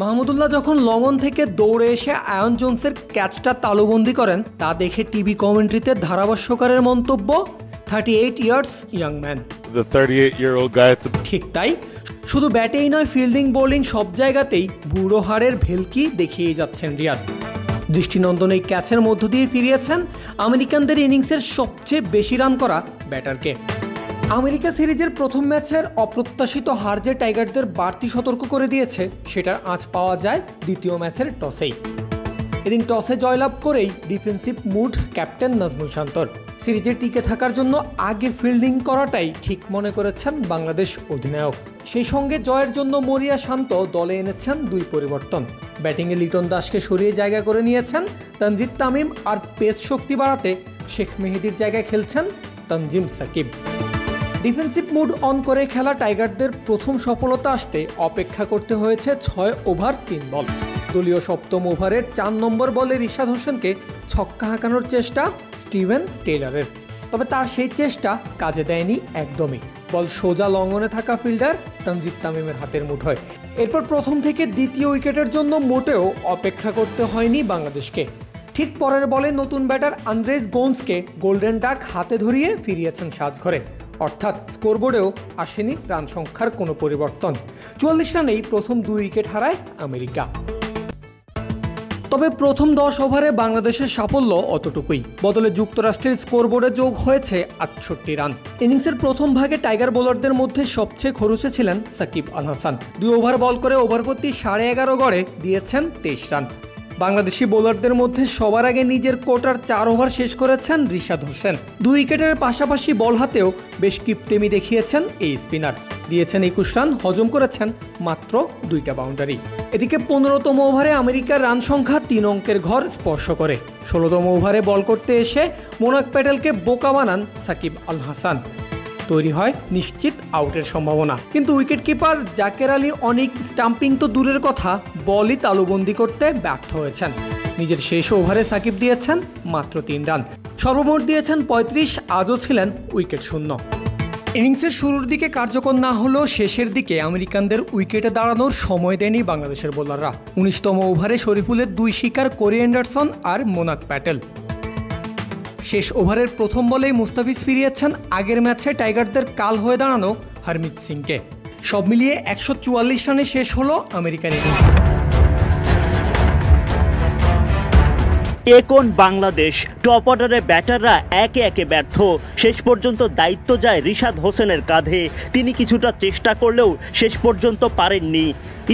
মাহমুদুল্লাহ যখন লঙ্ঘন থেকে দৌড়ে এসে আয়ন জোনসের ক্যাচটা তালুবন্দি করেন তা দেখে টিভি কমেন্ট্রিতে ধারাভাষ্যকারের মন্তব্য 38 ইয়ার্স ইয়াং ম্যান। ঠিক তাই, শুধু ব্যাটেই নয়, ফিল্ডিং বোলিং সব জায়গাতেই বুড়ো হাড়ের ভেলকি দেখিয়ে যাচ্ছেন রিয়াদ। দৃষ্টিনন্দন এই ক্যাচের মধ্য দিয়ে ফিরিয়েছেন আমেরিকানদের ইনিংসের সবচেয়ে বেশি রান করা ব্যাটারকে। আমেরিকা সিরিজের প্রথম ম্যাচের অপ্রত্যাশিত হার যে টাইগারদের বাড়তি সতর্ক করে দিয়েছে, সেটার আঁচ পাওয়া যায় দ্বিতীয় ম্যাচের টসেই। এদিন টসে জয়লাভ করেই ডিফেন্সিভ মুড ক্যাপ্টেন নাজমুল শান্তর। সিরিজে টিকে থাকার জন্য আগে ফিল্ডিং করাটাই ঠিক মনে করেছেন বাংলাদেশ অধিনায়ক। সেই সঙ্গে জয়ের জন্য মরিয়া শান্ত দলে এনেছেন দুই পরিবর্তন। ব্যাটিংয়ে লিটন দাসকে সরিয়ে জায়গা করে নিয়েছেন তানজিদ তামিম, আর পেস শক্তি বাড়াতে শেখ মেহেদীর জায়গায় খেলছেন Tanzim Sakib. Defensive mood on করে খেলা টাইগারদের প্রথম সফলতা আসতে অপেক্ষা করতে হয়েছে 6 ওভার 3 বল। দলীয় সপ্তম ওভারের 4 নম্বর বলে রিশাদ হোসেনকে ছক্কা হাঁকানোর চেষ্টা স্টিভেন টেইলরের, তবে তার সেই চেষ্টা কাজে দেয়নি একদমই। বল সোজা লঙ্ঘনে থাকা ফিল্ডার তানজিদ তামিমের হাতের মুঠোয়। এরপর প্রথম থেকে দ্বিতীয় উইকেটের জন্য মোটেও অপেক্ষা করতে হয়নি বাংলাদেশকে। ঠিক পরের বলে নতুন ব্যাটার আন্দ্রেস গোন্সকে গোল্ডেন ডাক হাতে ধরিয়ে ফিরিয়েছেন সাজঘরে, অর্থাৎ স্কোরবোর্ডেও আসেনি রান সংখ্যার কোনো পরিবর্তন। 44 রানেই প্রথম 2 উইকেট হারায় আমেরিকা। তবে প্রথম 10 ওভারে বাংলাদেশের সাফল্য অতটুকুই, বদলে যুক্তরাষ্ট্রের স্কোরবোর্ডে যোগ হয়েছে 68 রান। ইনিংসের প্রথম ভাগে টাইগার বোলারদের মধ্যে সবচেয়ে খরুচে ছিলেন সাকিব আল হাসান। 2 ওভার বল করে ওভার প্রতি 11.5 গড়ে দিয়েছেন 23 রান। বাংলাদেশি বোলারদের মধ্যে সবার আগে নিজের কোটার 4 ওভার শেষ করেছেন রিশাদ হোসেন। 2 উইকেটের পাশাপাশি বল হাতেও বেশ কিপটেমি দেখিয়েছেন এই স্পিনার। দিয়েছেন 21 রান, হজম করেছেন মাত্র 2টা বাউন্ডারি। এদিকে 15তম ওভারে আমেরিকার রান সংখ্যা 3 অঙ্কের ঘর স্পর্শ করে। 16তম ওভারে বল করতে এসে মোনাক প্যাটেলকে বোকা বানান সাকিব আল হাসান। তৈরি হয় নিশ্চিত আউটের সম্ভাবনা, কিন্তু উইকেট কিপার জাকের আলী অনিক স্টাম্পিং তো দূরের কথা, বলই তালুবন্দি করতে ব্যর্থ হয়েছেন। নিজের শেষ ওভারে সাকিব দিয়েছেন মাত্র 3 রান, সর্বমোট দিয়েছেন 35, আজও ছিলেন উইকেট শূন্য। ইনিংসের শুরুর দিকে কার্যকর না হলেও শেষের দিকে আমেরিকানদের উইকেটে দাঁড়ানোর সময় দেয়নি বাংলাদেশের বোলাররা। 19তম ওভারে শরীফুলের 2 শিকার কোরি অ্যান্ডারসন আর মোনাক প্যাটেল। শেষ ওভারের প্রথম বলেই মুস্তাফিজ ফিরিয়েছেন আগের ম্যাচে টাইগারদের কাল হয়ে দাঁড়ানো হরমিত সিংকে। সব মিলিয়ে 144 রানে শেষ হলো আমেরিকান ইনিংস। এখন বাংলাদেশ টপ অর্ডারে ব্যাটাররা একে একে ব্যর্থ। শেষ পর্যন্ত দায়িত্ব যায় রিশাদ হোসেনের কাঁধে। তিনি কিছুটা চেষ্টা করলেও শেষ পর্যন্ত পারেননি।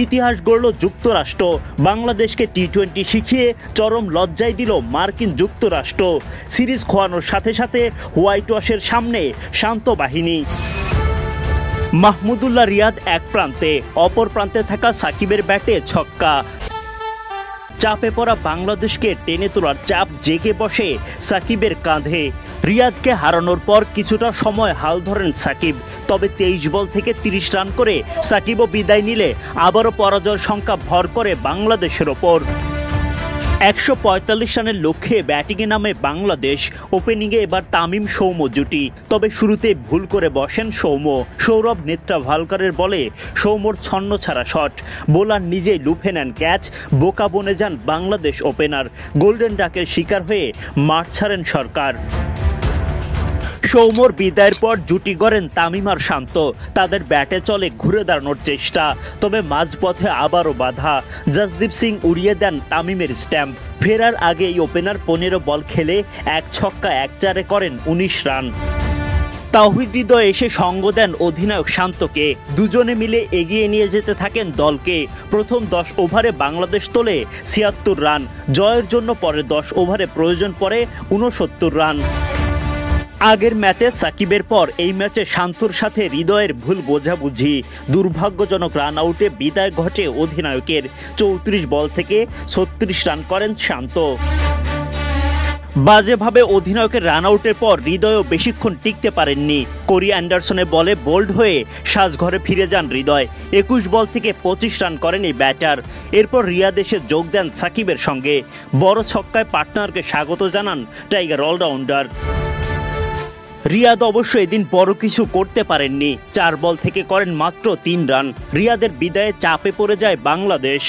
ইতিহাস গড়ল যুক্তরাষ্ট্র, বাংলাদেশকে টি-20 শিখিয়ে চরম লজ্জায় দিল মার্কিন যুক্তরাষ্ট্র। সিরিজ খোয়ানোর সাথে সাথে হোয়াইট ওয়াশের সামনে শান্ত বাহিনী। মাহমুদুল্লাহ রিয়াদ এক প্রান্তে, অপর প্রান্তে থাকা সাকিবের ব্যাটে ছক্কা। চাপে পড়া বাংলাদেশকে টেনে তোলার চাপ জেগে বসে সাকিবের কাঁধে। রিয়াদকে হারানোর পর কিছুটা সময় হাল ধরেন সাকিব, তবে 23 বল থেকে 30 রান করে সাকিবও বিদায় নিলে আবারও পরাজয়ের সংখ্যা ভর করে বাংলাদেশের ওপর। 145 রানের লক্ষ্যে ব্যাটিংয়ে নামে বাংলাদেশ। ওপেনিংয়ে এবার তামিম সৌম্য জুটি, তবে শুরুতে ভুল করে বসেন সৌম্য। সৌরভ নেত্রাভালকারের বলে সৌম্যর ছন্ন ছাড়া শট, বোলার নিজেই লুফে নেন ক্যাচ। বোকা বনে যান বাংলাদেশ ওপেনার। গোল্ডেন ডাকের শিকার হয়ে মাঠ ছাড়েন সরকার। সৌম্যর বিদায়ের পর জুটি গড়েন তামিম আর শান্ত। তাদের ব্যাটে চলে ঘুরে দাঁড়ানোর চেষ্টা, তবে মাঝপথে আবারও বাধা। জসদীপ সিং উড়িয়ে দেন তামিমের স্ট্যাম্প। ফেরার আগে এই ওপেনার 15 বল খেলে 1 ছক্কা 1 চারে করেন 19 রান। তাওহিদ হৃদয় এসে সঙ্গ দেন অধিনায়ক শান্তকে। দুজনে মিলে এগিয়ে নিয়ে যেতে থাকেন দলকে। প্রথম 10 ওভারে বাংলাদেশ তোলে 76 রান। জয়ের জন্য পরের 10 ওভারে প্রয়োজন পড়ে 69 রান। আগের ম্যাচে সাকিবের পর এই ম্যাচে শান্তর সাথে হৃদয়ের ভুল বোঝাবুঝি। দুর্ভাগ্যজনক রান আউটে বিদায় ঘটে অধিনায়কের। 34 বল থেকে 36 রান করেন শান্ত। বাজেভাবে অধিনায়কের রান আউটের পর হৃদয়ও বেশিক্ষণ টিকতে পারেননি। কোরি অ্যান্ডারসনের বলে বোল্ড হয়ে সাজঘরে ফিরে যান হৃদয়। 21 বল থেকে 25 রান করেন এই ব্যাটার। এরপর রিয়াদ এসে যোগ দেন সাকিবের সঙ্গে। বড় ছক্কায় পার্টনারকে স্বাগত জানান টাইগার অলরাউন্ডার। রিয়াদ অবশ্য এদিন বড় কিছু করতে পারেননি। 4 বল থেকে করেন মাত্র 3 রান। রিয়াদের বিদায়ে চাপে পড়ে যায় বাংলাদেশ।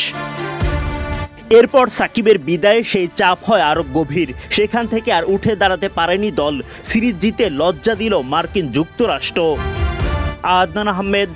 এরপর সাকিবের বিদায়ে সেই চাপ হয় আরো গভীর। সেখান থেকে আর উঠে দাঁড়াতে পারেনি দল। সিরিজ জিতে লজ্জা দিল মার্কিন যুক্তরাষ্ট্র। আদনান আহমেদ,